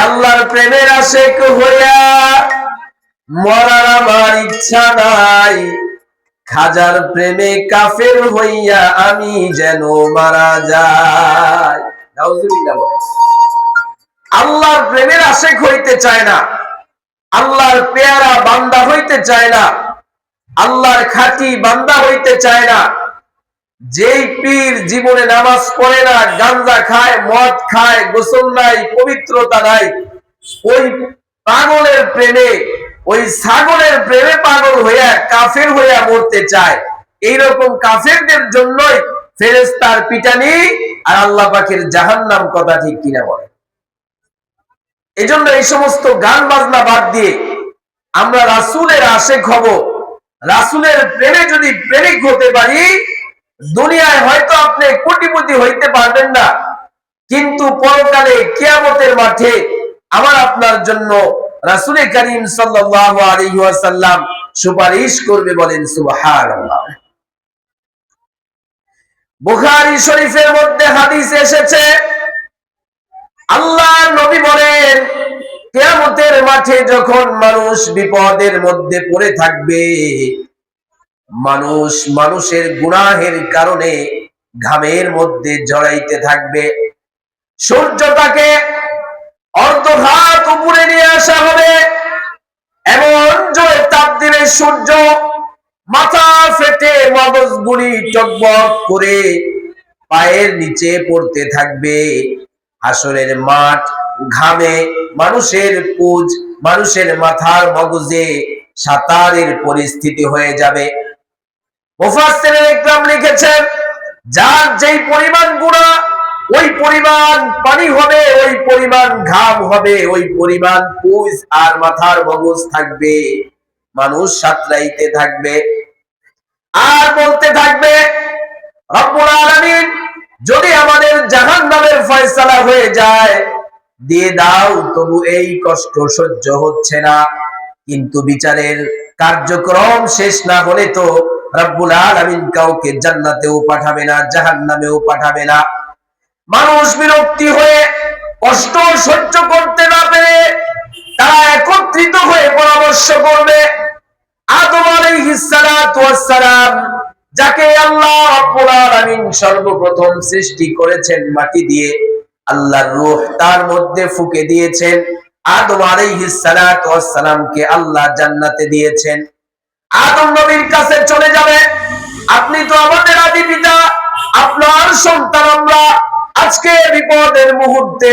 আল্লাহর প্রেমের আশেক হইয়া মরার আমার ইচ্ছা নাই, খাজার প্রেমে কাফের হইয়া আমি যেন মারা যাই। নাউজুবিল্লাহ। আল্লাহর প্রেমের আশেক হইতে চায় না, আল্লাহর পেয়ারা বান্দা হইতে চায় না, আল্লাহর খাঁটি বান্দা হইতে চায় না। যেই পীর জীবনে নামাজ পড়ে না, গাঞ্জা খায়, মদ খায়, গোসল নাই, পবিত্রতা নাই, ওই পাগলের প্রেমে, ওই ছাগলের প্রেমে পাগল হইয়া কাফের হইয়া মরতে চায়। এইরকম কাফেরদের জন্যই ফেরেশতার পিটানি আর আল্লাহ পাকের জাহান্নাম। কথা ঠিক কিনা বলে? এই জন্য এই সমস্ত গান বাজনা বাদ দিয়ে আমরা রাসূলের আশেক হব। রাসূলের প্রেমে যদি প্রেমিক হতে পারি, দুনিয়ায় হয়তো আপনি কোটিপতি হইতে পারবেন না, কিন্তু পরকালে কিয়ামতের মাঠে আমার আপনার জন্য রাসূল করিম সাল্লাল্লাহু আলাইহি ওয়াসাল্লাম সুপারিশ করবে। বলেন সুবহানাল্লাহ। বুখারী শরীফের মধ্যে হাদিস এসেছে, আল্লাহর নবী বলেন, কিয়ামতের মাঠে যখন মানুষ বিপদের মধ্যে পড়ে থাকবে, মানুষ মানুষের গুনাহের কারণে ঘামের মধ্যে জড়াইতে থাকবে, সূর্যটাকে অর্ধঘাত উপরে নিয়ে আসা হবে, এমন জোরে তাপ দিলে সূর্য মাথা ফেটে মগজগুলি টকবক করে পায়ের নিচে পড়তে থাকবে। হাসরের মাঠ ঘামে মানুষের পুজ, মানুষের মাথার মগজে সাঁতারের পরিস্থিতি হয়ে যাবে। মুফাসসিরিন ইকরাম লিখেছেন, যার যেই পরিমাণ গুনাহ, ওই পরিমাণ পানি হবে, ওই পরিমাণ ঘাম হবে, ওই পরিমাণ পুজ আর মাথার মগজ থাকবে। মানুষ সাঁতরাইতে থাকবে আর বলতে থাকবে, রব্বুল আলামিন, যদি আমাদের জাহান্নামের ফয়সালা হয়ে যায় দিয়ে দাও, তবু এই কষ্ট সহ্য হচ্ছে না। কিন্তু বিচারের কার্যক্রম শেষ না হলে তো রব্বুল আলামিন কাউকে জান্নাতেও পাঠাবে না, জাহান্নামেও পাঠাবে না। মানুষ বিরক্তি হয়ে কষ্ট সহ্য করতে না পেরে তারা একত্রিত হয়ে পরামর্শ করবে, আদম আলাইহিস সালাতু ওয়াস সালাম, যাকে আল্লাহ রাব্বুল আলামিন সর্বপ্রথম সৃষ্টি করেছেন মাটি দিয়ে, আল্লাহর রূহ তার মধ্যে ফুঁকে দিয়েছেন। আদম আলাইহিস সালাতু ওয়াস সালামকে আল্লাহ জান্নাতে দিয়েছেন। আদম নবীর কাছে চলে যাবে, আপনি তো আমাদের আদি পিতা, আপনার সন্তান আমরা, আজকে বিপদের মুহূর্তে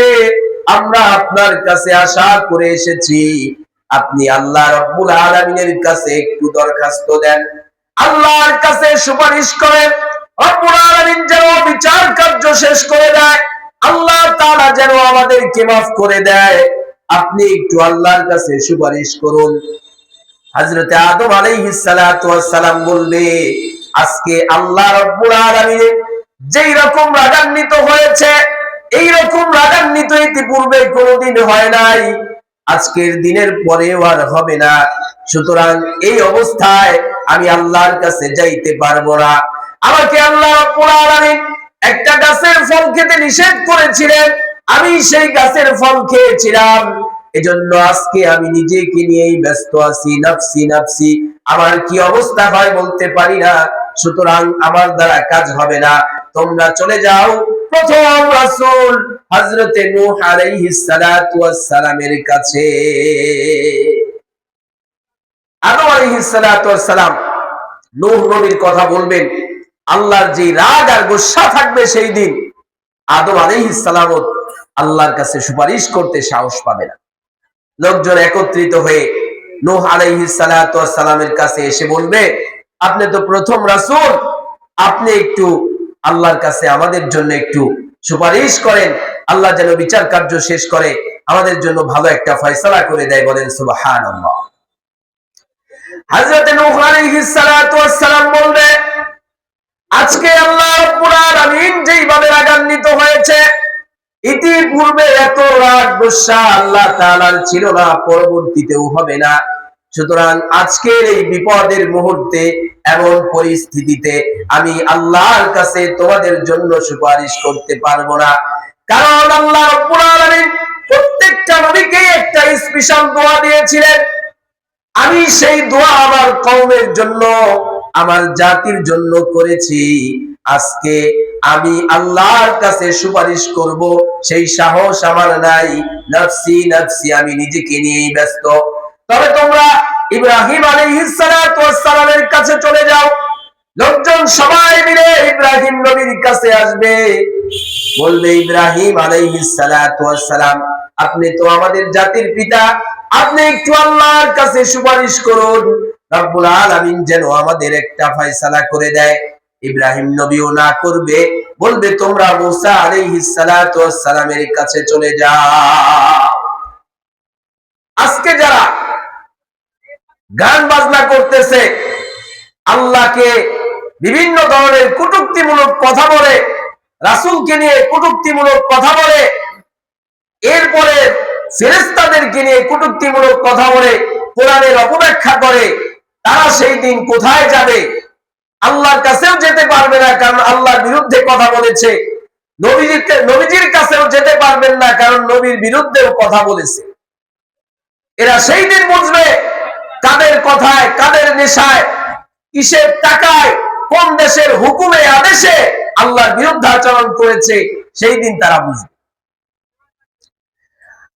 আমরা আপনার কাছে আশা করে এসেছি, আপনি আল্লাহ রাব্বুল আলামিনের কাছে একটু দরখাস্ত দেন, আল্লাহর কাছে সুপারিশ করেন, রব্বুল আলামিন যেন বিচার কার্য শেষ করে দেয়, আল্লাহ তাআলা যেন আমাদেরকে মাফ করে দেয়, আপনি একটু আল্লাহর কাছে সুপারিশ করুন। হযরত আদম আলাইহিস সালাতু ওয়াস সালাম বলবে, আজকে আল্লাহ রাব্বুল আলামিন যেই রকম রাগান্বিত হয়েছে, এই রকম রাগান্বিত ইতিপূর্বে কোনোদিন হয় নাই, আজকের দিনের পরেও আর হবে না। সুতরাং এই অবস্থায় আমি আল্লাহর কাছে যাইতে পারবো না। আমাকে আল্লাহ রাব্বুল আলামিন একটা গাছের ফল খেতে নিষেধ করেছিলেন, আমি সেই গাছের ফল খেয়েছিলাম, এজন্য আজকে আমি নিজেকে নিয়েই ব্যস্ত আছি, নফসি নফসি, আমার কি অবস্থা হয় বলতে পারি না, সুতরাং আমার দ্বারা কাজ হবে না, তোমরা চলে যাও প্রথম রাসূল হযরতে নূহ আলাইহিস সালাতু ওয়াস সালামের কাছে। আদম আলাইহিস সালাতু ওয়াস সালাম নূহ নবীর কথা বলবেন, আল্লাহর যে রাগ আর গোসা থাকবে সেই দিন আদম আলাইহিস সালাম আল্লাহর কাছে সুপারিশ করতে সাহস পাবে না। লোকজন একত্রিত হয়ে নূহ আলাইহিস সালাতু ওয়াস সালামের কাছে এসে বলবে, আপনি তো প্রথম রাসূল, আপনি একটু আল্লাহর কাছে আমাদের জন্য একটু সুপারিশ করেন, আল্লাহ যেন বিচার কার্য শেষ করে আমাদের জন্য ভালো একটা ফয়সালা করে দেয়। বলেন সুবহানাল্লাহ। হযরত নূহ আলাইহিস সালাতু ওয়াস সালাম বলবে, আজকে আল্লাহ রাব্বুল আলামিন যেইভাবে রাগান্বিত হয়েছে, ইতিপূর্বে এত রাগ গোসা আল্লাহ তাআলার ছিল না, পরবর্তীতেও হবে না। সুতরাং আজকের এই বিপদের মুহূর্তে, এমন পরিস্থিতিতে আমি আল্লাহর কাছে তোমাদের জন্য সুপারিশ করতে পারবো না। কারণ আল্লাহ রাব্বুল আলামিন প্রত্যেকটা নবীকে একটা স্পেশাল দোয়া দিয়েছিলেন। আমি সেই দোয়া আমার কওমের জন্য, আমার জাতির জন্য করেছি। আজকে আমি আল্লাহর কাছে সুপারিশ করব, সেই সাহস আমার নাই। নফসি নফসি, আমি নিজেকে নিয়েই ব্যস্ত। তবে তোমরা ইব্রাহিম আলাইহিস সালাতু ওয়াস সালামের কাছে চলে যাও। লোকজন সবাই মিলে ইব্রাহিম নবীর কাছে আসবে, বলবে ইব্রাহিম আলাইহিস সালাতু ওয়াস সালাম, আপনি তো আমাদের জাতির পিতা, আপনি একটু আল্লাহর কাছে সুপারিশ করুন, রব্বুল আলামিন যেন আমাদের একটা ফয়সালা করে দেয়। ইব্রাহিম নবীও না করবে, বলবে তোমরা মুসা আলাইহিস সালাতু ওয়াস সালামের কাছে চলে যাও। আজকে যারা গান বাজনা করতেছে, আল্লাহকে বিভিন্ন ধরনের কটূক্তিমূলক কথা বলে, রাসূলকে নিয়ে কটূক্তিমূলক কথা বলে, এরপরে ফেরেশতাদেরকে নিয়ে কটূক্তিমূলক কথা বলে, কোরআনের অপব্যাখ্যা করে, তারা সেই দিন কোথায় যাবে? আল্লাহর কাছেও যেতে পারবে না, কারণ আল্লাহর বিরুদ্ধে কথা বলেছে। নবীজির কাছেও যেতে পারবেন না, কারণ নবীর বিরুদ্ধেও কথা বলেছে। এরা সেই দিন বুঝবে কাদের কথায়, কাদের নেশায়, কিসের টাকায়, কোন দেশের হুকুমে আদেশে আল্লাহর বিরুদ্ধে আচরণ করেছে, সেই দিন তারা বুঝবে।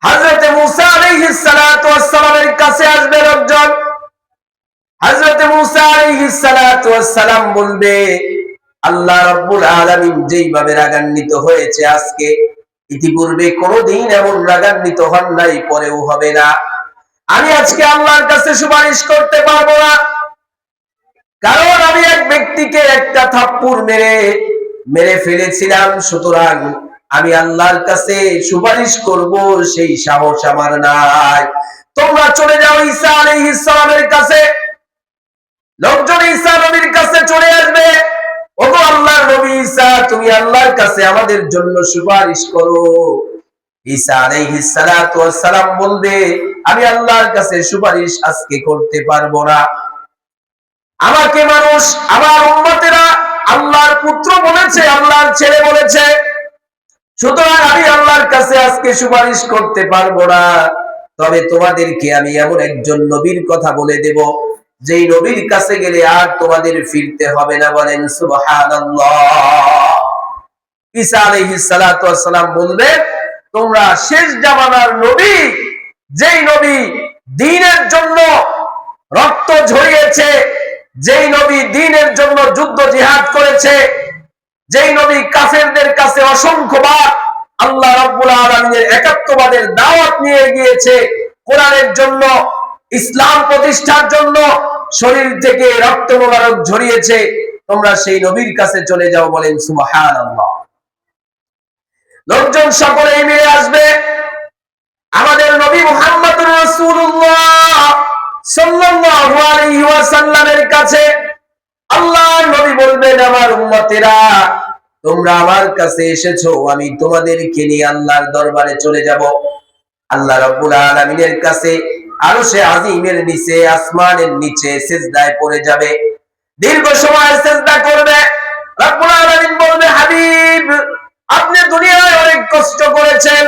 হযরত মূসা আলাইহিস সালাতু ওয়াস সালামের কাছে আসবে লোকজন। হযরত মূসা আলাইহিস সালাতু ওয়াস সালাম বলবে, আল্লাহ রাব্বুল আলামিন যেইভাবে রাগান্বিত হয়েছে আজকে, ইতিপূর্বে কোনোদিন এমন রাগান্বিত হন নাই, পরেও হবে না। আমি আজকে আল্লাহর কাছে সুপারিশ করতে পারবো না, কারণ আমি এক ব্যক্তিকে একটা থাপ্পড় মেরে ফেলেছিলাম। সুতরাং আমি আল্লাহর কাছে সুপারিশ করব, সেই সাহস আমার নাই। তোমরা চলে যাও ঈসা আলাইহিস সালামের কাছে। লোকজন ঈসা নবীর কাছে চলে আসবে, ওগো আল্লাহর নবী ঈসা, তুমি আল্লাহর কাছে আমাদের জন্য সুপারিশ করো। ঈসা আলাইহিস সালাতু ওয়াস সালাম বলবে, আমি আল্লাহর কাছে সুপারিশ আজকে করতে পারবো না। আমাকে মানুষ, আমার উম্মতেরা আল্লাহর পুত্র বলেছে, আল্লাহর ছেলে বলেছে, সুতরাং আমি আল্লাহর কাছে আজকে সুপারিশ করতে পারবো না। তবে তোমাদেরকে আমি এমন একজন নবীর কথা বলে দেব, যেই নবীর কাছে গেলে আর তোমাদের ফিরতে হবে না। বলেন সুবহানাল্লাহ। ঈসা আলাইহিস সালাতু ওয়াস সালাম বলবেন, তোমরা শেষ জামানার নবী, যেই নবী দ্বীনের জন্য রক্ত ঝরিয়েছে, যেই নবী দ্বীনের জন্য যুদ্ধ জিহাদ করেছে, যেই নবী কাফেরদের কাছে অসংখ্যবার আল্লাহ রাব্বুল আলামিনের একাত্মবাদের দাওয়াত নিয়ে গিয়েছে, কোরআনের জন্য, ইসলাম প্রতিষ্ঠার জন্য শরীর থেকে রক্ত মোবারক ঝরিয়েছে, তোমরা সেই নবীর কাছে চলে যাও। বলেন সুবহানাল্লাহ। লোকজন সকলেই মিলে আসবে আমাদের নবী মুহাম্মদুর রাসূলুল্লাহ সাল্লাল্লাহু আলাইহি ওয়াসাল্লামের কাছে। আল্লাহর নবী বলবেন, আমার উম্মতেরা, তোমরা আমার কাছে এসেছো, আমি তোমাদেরকে নিয়ে আল্লাহর দরবারে চলে যাব। আল্লাহ রাব্বুল আলামিনের কাছে আরশে আজিমের নিচে, আসমানের নিচে সিজদায় পড়ে যাবে, দীর্ঘ সময় সিজদা করবে। রাব্বুল আলামিন বলবে, হাবিব, আপনি দুনিয়ায় অনেক কষ্ট করেছেন,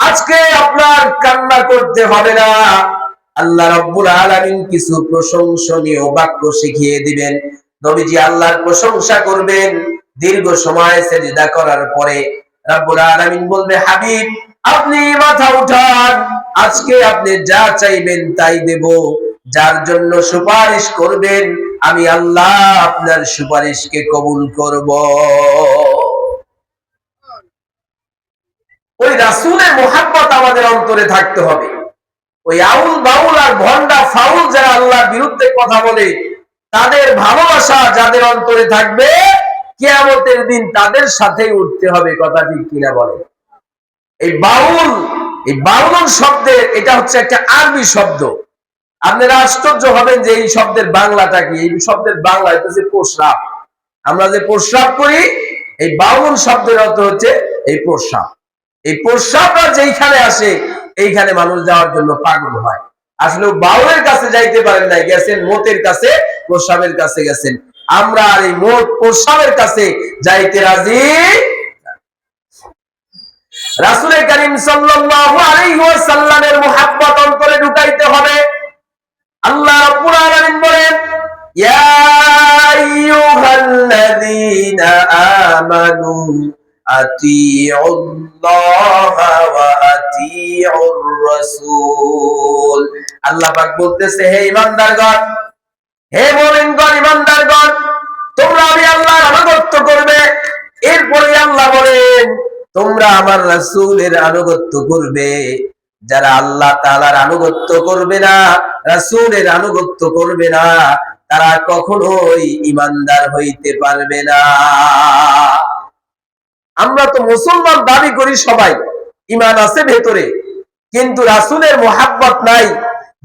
আজকে আপনার কান্না করতে হবে না। আল্লাহ রাব্বুল আলামিন কিছু প্রশংসনীয় বাক্য শিখিয়ে দিবেন। নবীজি আল্লাহর প্রশংসা করবেন। দীর্ঘ সময় সিজদা করার পরে রাব্বুল আলামিন বলবে, হাবিব, আপনি মাথা উঠান, আজকে আপনি যা চাইবেন তাই দেব। যার জন্য সুপারিশ করবেন, আমি আল্লাহ আপনার সুপারিশকে কবুল করব। ওই রাসূলের মুহাব্বত আমাদের অন্তরে থাকতে হবে। ওই আউল বাউল আর ভন্ডা ফাউল যারা আল্লাহর বিরুদ্ধে কথা বলে, তাদের ভালোবাসা যাদের অন্তরে থাকবে, কিয়ামতের দিন তাদের সাথেই উঠতে হবে। কথা ঠিক কিনা বলে? এই বাউল শব্দের, এটা হচ্ছে একটা আরবি শব্দ। আপনারা আশ্চর্য হবেন যে এই শব্দের বাংলাটা কি। এই শব্দের বাংলা হচ্ছে প্রস্রাব। আমরা যে প্রস্রাব করি, এই বাউল শব্দের অর্থ হচ্ছে এই প্রস্রাব। এই প্রস্রাবটা যেইখানে আসে, এইখানে মানুষ যাওয়ার জন্য পাগল হয়। আসলে বাউলের কাছে যাইতে পারেন নাই, গেছেন মতের কাছে, প্রস্রাবের কাছে গেছেন। আমরা আর এই মত প্রস্রাবের কাছে যাইতে রাজি। রাসূল করিম সাল্লাল্লাহু আলাইহি ওয়াসাল্লামের মুহাব্বত অন্তরে ঢুকাইতে হবে। আল্লাহ রাব্বুল আলামিন বলেন, ইয়া আইয়ুহাল্লাযীনা আমানু আতিউল্লাহা ওয়া আতিউর রাসূল। আল্লাহ পাক বলতেছে, হে ঈমানদারগণ, হে মুমিনগণ, ঈমানদারগণ, তোমরা আমি আল্লাহর আনুগত্য করবে। এরপরে আল্লাহ বলেন, তোমরা আমার রাসূলের আনুগত্য করবে। যারা আল্লাহ তাআলার আনুগত্য করবে না, রাসূলের আনুগত্য করবে না, তারা কখনোই ঈমানদার হইতে পারবে না। আমরা তো মুসলমান দাবি করি, সবাই ঈমান আছে ভেতরে, কিন্তু রাসূলের মুহাব্বত নাই।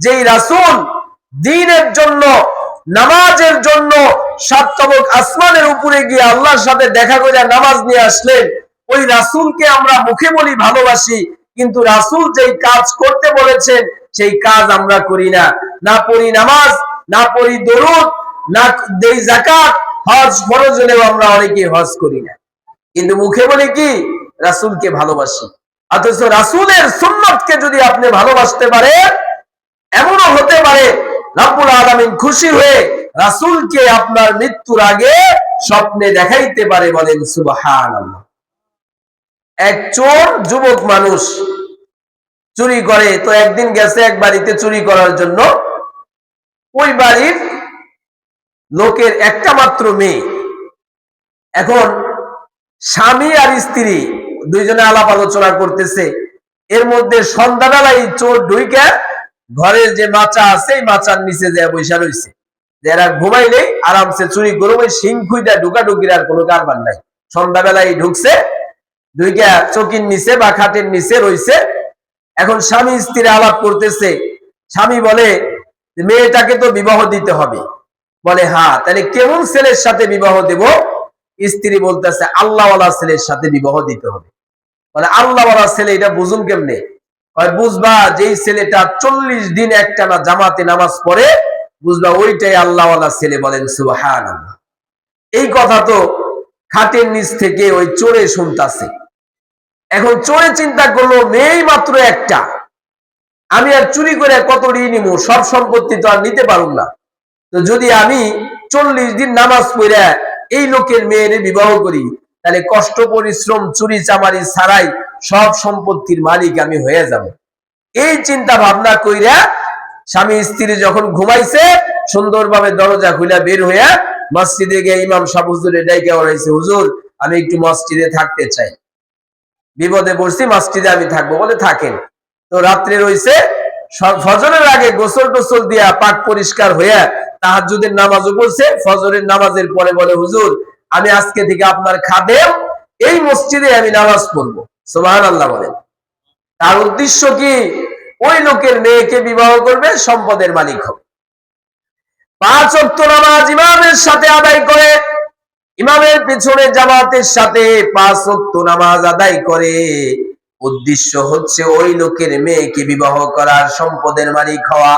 যেই রাসূল দ্বীনের জন্য, নামাজের জন্য সাততবক আসমানের উপরে গিয়ে আল্লাহর সাথে দেখা করে নামাজ নিয়ে আসলেন, ওই রাসূলকে আমরা মুখে বলি ভালোবাসি, কিন্তু রাসূল যেই কাজ করতে বলেছেন সেই কাজ আমরা করি না। না পড়ি নামাজ, না পড়ি দরুদ, না দেই যাকাত, হজ ফরজ হলেও আমরা অনেকে হজ করি না, কিন্তু মুখে বলি কি রাসূলকে ভালোবাসি। অথচ রাসূলের সুন্নতকে যদি আপনি ভালোবাসতে পারেন, এমনও হতে পারে রব্বুল আলামিন খুশি হয়ে রাসূলকে আপনার মৃত্যুর আগে স্বপ্নে দেখাইতে পারে। বলেন সুবহানাল্লাহ। এক চোর যুবক মানুষ চুরি করে, তো একদিন গেছে এক বাড়িতে চুরি করার জন্য। ওই বাড়ির লোকের একটা মাত্র মেয়ে। এখন স্বামী আর স্ত্রী দুইজনে আলাপ আলোচনা করতেছে। এর মধ্যে সন্ধ্যাবেলায় চোর ঢুইকা ঘরের যে মাচা আছে, এই মাচার নিচে যে বৈশা রয়েছে, যারা ঘুমাইলেই আরামসে চুরি করবে, সিং খুইটা ঢুকাঢুকির আর কোনো কারবার নাই। সন্ধ্যাবেলায় ঢুকছে, ঢুইকা চৌকির নিচে বা খাটের নিচে রয়েছে। এখন স্বামী স্ত্রী আলাপ করতেছে। স্বামী বলে, মেয়েটাকে তো বিবাহ দিতে হবে। বলে, হ্যাঁ, তাহলে কেমন ছেলের সাথে বিবাহ দেব? স্ত্রী বলতেছে, আল্লাহওয়ালা ছেলের সাথে বিবাহ দিতে হবে। বলে, আল্লাহওয়ালা ছেলে এটা বুঝুন কেমনে? বুঝবা যেই ছেলেটা 40 দিন একটানা জামাতে নামাজ পড়ে, বুঝবা ওইটাই আল্লাহওয়ালা ছেলে। বলেন সুবহানাল্লাহ। এই কথা তো খাটের নিচ থেকে ওই চোরে শুনতাছে। এখন চোরে চিন্তা করলো, মেয়েই মাত্র একটা, আমি আর চুরি করে কত ঋণ নিব? সব সম্পত্তি তো আর নিতে পারুম না। তো যদি আমি 40 দিন নামাজ পড়ে এই লোকের মেয়ের বিবাহ করি, তাহলে কষ্ট পরিশ্রম চুরি চামারি ছাড়াই সব সম্পত্তির মালিক আমি হয়ে যাব। এই চিন্তা ভাবনা কইরা স্বামী স্ত্রী যখন ঘুমাইছে, সুন্দরভাবে দরজা খুলে বের হইয়া মসজিদে গিয়ে ইমাম সাহেব হুজুরে ডাইকা বলাইছে, হুজুর আমি একটু মসজিদে থাকতে চাই, বিপদে পড়ছি, মসজিদে আমি থাকবো। বলে, থাকেন। তো রাত্রে রইছে, ফজরের আগে গোসল টোসল দিয়া পাক পরিষ্কার হইয়া তাহাজ্জুদের নামাজও পড়ছে। ফজরের নামাজের পরে বলে, হুজুর আমি আজকে থেকে আপনার খাদেম, এই মসজিদে আমি নামাজ পড়বো। সুবহানাল্লাহ বলেন। তার উদ্দেশ্য কি? ওই লোকের মেয়েকে বিবাহ করবে, সম্পদের মালিক হবে। 5 ওয়াক্ত নামাজ ইমামের সাথে আদায় করে, ইমামের পিছনে জামাতের সাথে 5 ওয়াক্ত নামাজ আদায় করে। উদ্দেশ্য হচ্ছে ওই লোকের মেয়েকে বিবাহ করার, সম্পদের মালিক হওয়া।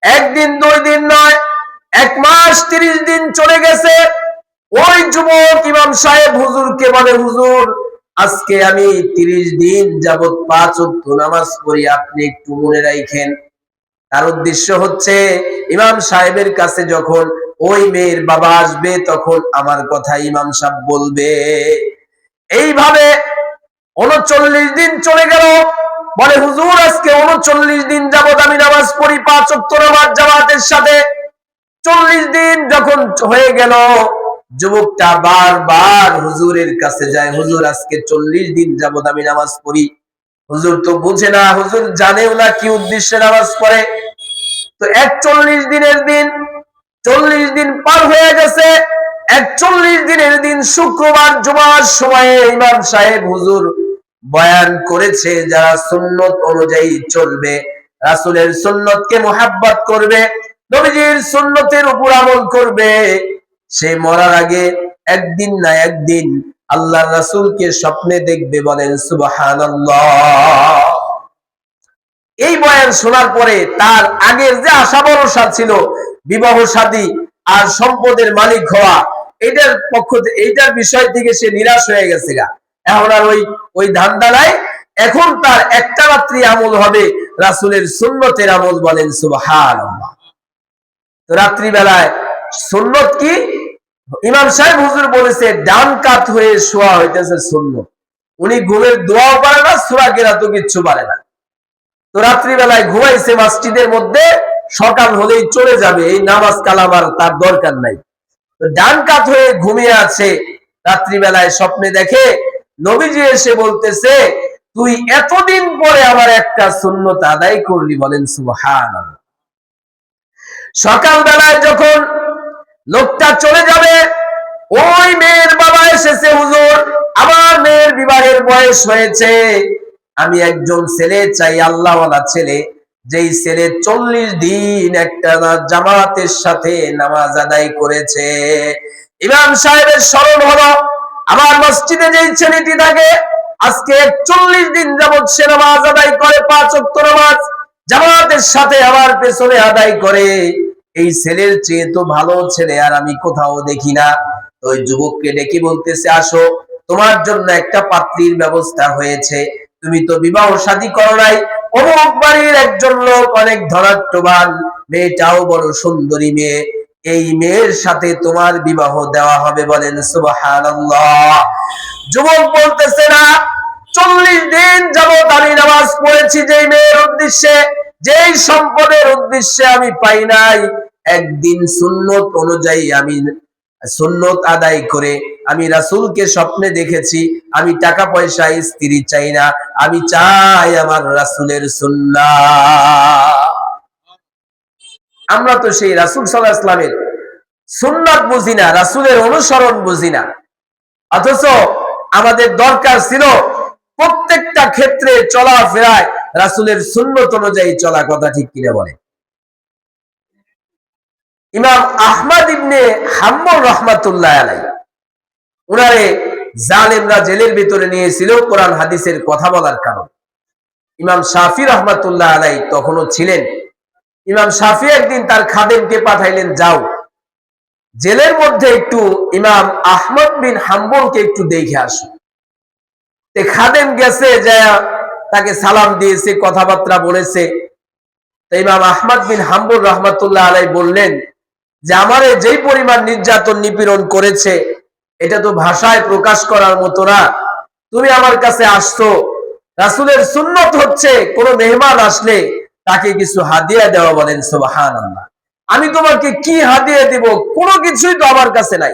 একদিন 2 দিন নয়, 1 মাস 30 দিন চলে গেছে। ওই যুবক ইমাম সাহেব হুজুরকে বলে, হুজুর আজকে আমি 30 দিন যাবত 5 ওয়াক্ত নামাজ পড়ি, আপনি একটু মনে রাখেন। তার উদ্দেশ্য হচ্ছে ইমাম সাহেবের কাছে যখন ওই মেয়ের বাবা আসবে, তখন আমার কথা ইমাম সাহেব বলবে। এইভাবে 39 দিন চলে গেল। বলে, হুজুর আজকে 39 দিন যাবত আমি নামাজ পড়ি, 5 ওয়াক্ত নামাজ জামাতের সাথে। 40 দিন যখন হয়ে গেল, যুবকটা বারবার হুজুরের কাছে যায়, হুজুর আজকে 40 দিন যাবত আমি নামাজ পড়ি। হুজুর তো বুঝে না, হুজুর জানেও না কি উদ্দেশ্যে নামাজ পড়ে। তো 41 দিনের দিন, 40 দিন পার হয়ে গেছে। 41 দিনের দিন শুক্রবার জুমার সময়ে ইমাম সাহেব হুজুর বয়ান করেছে, যারা সুন্নত অনুযায়ী চলবে, রাসূলের সুন্নতকে মুহাব্বত করবে, নবীজির সুন্নতের উপর আমল করবে, সে মরার আগে একদিন না একদিন আল্লাহর রাসূলকে স্বপ্নে দেখবে। বলেন সুবহানাল্লাহ। এই বয়ান শোনার পরে তার আগের যে আশা ভরসা ছিল বিবাহ শাদী আর সম্পদের মালিক হওয়া, এইটার বিষয় থেকে সে নিরাশ হয়ে গেছে গা। এখন আর ওই ধান্দা নাই। এখন তার একটা রাত্রি আমল হবে রাসূলের সুন্নতের আমল। বলেন সুবহানাল্লাহ। তো রাত্রি বেলায় সুন্নত কি? ইমাম সাহেব হুজুর বলেছে ডান কাত হয়ে শোয়া হইতেছে সুন্নত। উনি ঘুমের দোয়াও পারে না, সূরা কেরাতও কিচ্ছু পারে না। তো রাত্রি বেলায় ঘুমাইছে মসজিদের মধ্যে, সকাল হলেই চলে যাবে, এই নামাজ কালাম আর তার দরকার নাই। তো ডান কাত হয়ে ঘুমিয়ে আছে, রাত্রি বেলায় স্বপ্নে দেখে নবীজি এসে বলতেছে তুই এতদিন পরে আমার একটা সুন্নত আদায় করলি। বলেন সুবহানাল্লাহ। সকাল বেলায় যখন লোকটা চলে যাবে, ওই মেয়ের বাবা এসেছে, হুজুর আমার মেয়ের বিবাহের বয়স হয়েছে, আমি একজন ছেলে চাই, আল্লাহওয়ালা ছেলে, যেই ছেলে 40 দিন একটা জামাতের সাথে নামাজ আদায় করেছে। ইমাম সাহেবের স্মরণ হলো আমার মসজিদে যেই ছেলেটি থাকে আজকে 41 দিন যাবত সে নামাজ আদায় করে, 5 ওয়াক্ত নামাজ জামাতের সাথে আমার পেছনে আদায় করে, এই ছেলের চেয়ে তো ভালো ছেলে আর আমি কোথাও দেখি না। ওই যুবককে ডেকে বলতেছে আসো, তোমার জন্য একটা পাত্রীর ব্যবস্থা হয়েছে, তুমি তো বিবাহ শাদী করো নাই, অমুক বাড়ির একজন লোক অনেক ধনাঢ্যবান, মেয়েটাও বড় সুন্দরী মেয়ে, এই মেয়ের সাথে তোমার বিবাহ দেওয়া হবে। বলেন সুবহানাল্লাহ। যুবক বলতেছে না, 40 দিন যাবত আমি নামাজ পড়েছি যেই মেয়ের উদ্দেশ্যে, যেই সম্পদের উদ্দেশ্যে আমি পাই নাই, একদিন সুন্নত অনুযায়ী আমি সুন্নত আদায় করে আমি রাসূলকে স্বপ্নে দেখেছি, আমি টাকা পয়সা স্ত্রী চাই না, আমি চাই আমার রাসূলের সুন্নাহ। আমরা তো সেই রাসূল সাল্লাল্লাহু আলাইহি ওয়াসাল্লামের সুন্নাত বুঝি না, রাসূলের অনুসরণ বুঝি না, অথচ আমাদের দরকার ছিল প্রত্যেকটা ক্ষেত্রে চলাফেরায় রাসূলের সুন্নত অনুযায়ী চলা। কথা ঠিক কিনা বলে? ইমাম আহমদ ইবনে হাম্বল রাহমাতুল্লাহ আলাইহি, উনারে জালেমরা জেলের ভিতরে নিয়েছিল কোরআন হাদিসের কথা বলার কারণে। ইমাম শাফি রাহমাতুল্লাহ আলাইহি তখনও ছিলেন। ইমাম শাফি একদিন তার খাদেমকে পাঠাইলেন, যাও জেলের মধ্যে একটু ইমাম আহমদ বিন হাম্বলকে একটু দেখে আসো। খাদেম গেছে, যায় তাকে সালাম দিয়েছে, কথাবার্তা বলেছে। ইমাম আহমদ বিন হাম্বল রাহমাতুল্লাহ আলাইহি বললেন যে আমারে যেই পরিমাণ নির্যাতন নিপীড়ন করেছে এটা তো ভাষায় প্রকাশ করার মতো না, তুমি আমার কাছে আসছো, রাসূলের সুন্নত হচ্ছে কোন মেহমান আসলে তাকে কিছু হাদিয়া দেওয়া। বলেন সুবহানাল্লাহ। আমি তোমাকে কি হাদিয়া দিব? কোনো কিছুই তো আমার কাছে নাই।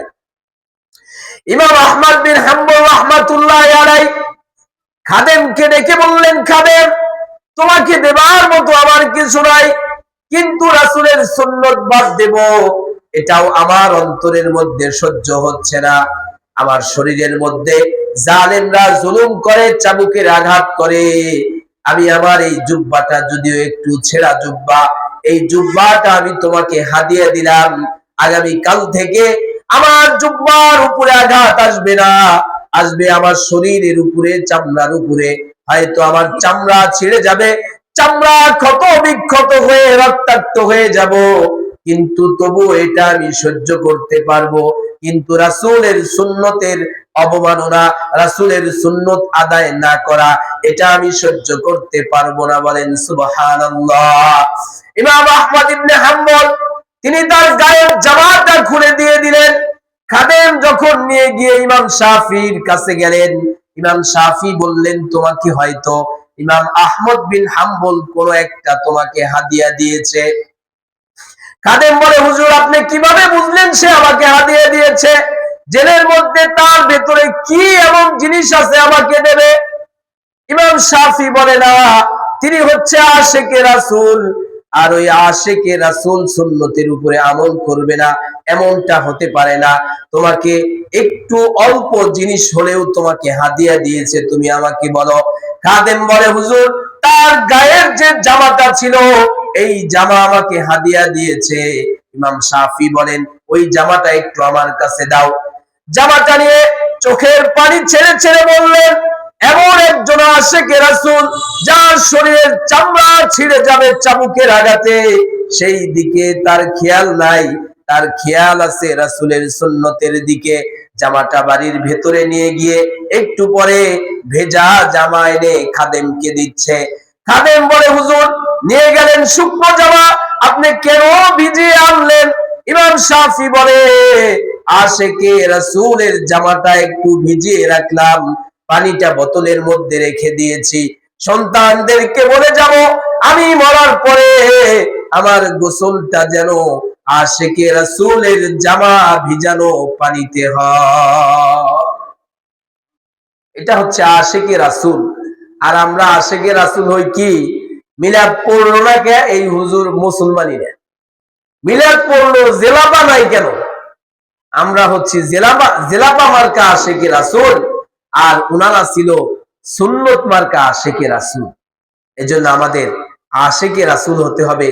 ইমাম আহমদ বিন হাম্বল রাহমাতুল্লাহ আলাইহি খাদেমকে ডেকে বললেন, খাদেম তোমাকে দেবার মতো আমার কিছু নাই, কিন্তু রাসূলের সুন্নত বাদ দেব এটাও আমার অন্তরের মধ্যে সহ্য হচ্ছে না। আমার শরীরের মধ্যে জালেমরা জুলুম করে, চাবুকের আঘাত করে, আমি আমার এই জুব্বাটা যদিও একটু ছেঁড়া জুব্বা, এই জুব্বাটা আমি তোমাকে হাদিয়া দিলাম, আগামী কাল থেকে আমার জুব্বার উপরে আঘাত আসবে না, আসবে আমার শরীরের উপরে, চামড়ার উপরে, হয়তো আমার চামড়া ছিঁড়ে যাবে, চামড়া ক্ষত বিক্ষত হয়ে রক্তাক্ত হয়ে যাব, কিন্তু তবু এটা আমি সহ্য করতে পারবো। কিন্তু রাসূলের সুন্নতের অবমাননা, রাসূলের সুন্নত আদায় না করা, এটা আমি সহ্য করতে পারবো না। বলেন সুবহানাল্লাহ। ইমাম আহমদ ইবনে হাম্বল তিনি তার গায়ের জামাটা খুলে দিয়ে দিলেন। খাদেম যখন নিয়ে গিয়ে ইমাম শাফির কাছে গেলেন, ইমাম শাফি বললেন তোমাকে হয়তো ইমাম আহমদ বিন হাম্বল কোন একটা তোমাকে হাদিয়া দিয়েছে। খাদেম বলে, হুজুর আপনি কিভাবে বুঝলেন সে আমাকে হাদিয়া দিয়েছে? জেলের মধ্যে তার ভেতরে কি এমন জিনিস আছে আমাকে দেবে? ইমাম শাফি বলে, না, তিনি হচ্ছে আশিকে রাসূল, আর ওই আশিকে রাসূল সুন্নতের উপরে আমল করবে না এমনটা হতে পারে না, তোমাকে একটু অল্প জিনিস হলেও তোমাকে হাদিয়া দিয়েছে, তুমি আমাকে বলো। খাদেম বলে, হুজুর তার গায়ের যে জামাটা ছিল এই জামা আমাকে হাদিয়া দিয়েছে। ইমাম শাফি বলেন, ওই জামাটা একটু আমার কাছে দাও। জামাটা নিয়ে চোখের পানি ছেড়ে ছেড়ে বললেন, এমন একজন আশিকে রাসূল যার শরীরের চামড়া ছিঁড়ে যাবে চাবুকের আঘাতে, সেই দিকে তার খেয়াল নাই, তার খেয়াল আছে রাসূলের সুন্নতের দিকে। জামাটা বাড়ির ভেতরে নিয়ে গিয়ে একটু পরে ভেজা জামা এনে খাদেমকে দিচ্ছে। খাদেম বলে, হুজুর নিয়ে গেলেন শুকনো জামা, আপনি কেন ভিজিয়ে আনলেন? ইমাম শাফি বলে, আশিকে রাসূলের জামাটা একটু ভিজিয়ে রাখলাম, পানিটা বোতলের মধ্যে রেখে দিয়েছি, সন্তানদেরকে বলে যাব আমি মরার পরে আমার গোসলটা যেন আশিকে রাসূলের জামা ভিজানো পানিতে হয়। এটা হচ্ছে আশিকে রাসূল। আর আমরা আশিকে রাসূল হই কি? মিলাদ পড়লো না কে এই হুজুর মুসলমানই না, মিলাদ পড়লো জেলাপা নাই কেন? আমরা হচ্ছি জেলাপা মার্কা আশিকে রাসূল, আর উনারা ছিল সুন্নত মার্কা আশিকে রাসূল। এজন্য আমাদের আশিকে রাসূল হতে হবে,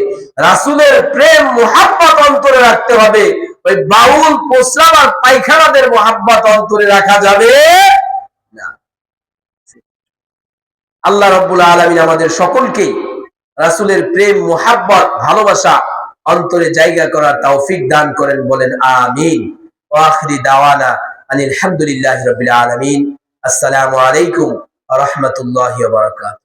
রাসূলের প্রেম মুহাব্বত অন্তরে রাখতে হবে। ওই বাউল প্রস্রাব আর পায়খানাদের মুহাব্বত অন্তরে রাখা যাবে না। আল্লাহ রাব্বুল আলামিন আমাদের সকলকে রাসূলের প্রেম মুহাব্বত ভালোবাসা অন্তরে জায়গা করার তৌফিক দান করেন, বলেন আমিন। ওয়া আখিরি দাওয়ানা আলহামদুলিল্লাহি রাব্বিল আলামিন। আসসালামু আলাইকুম ওয়া রাহমাতুল্লাহি ওয়া বারাকাতুহু।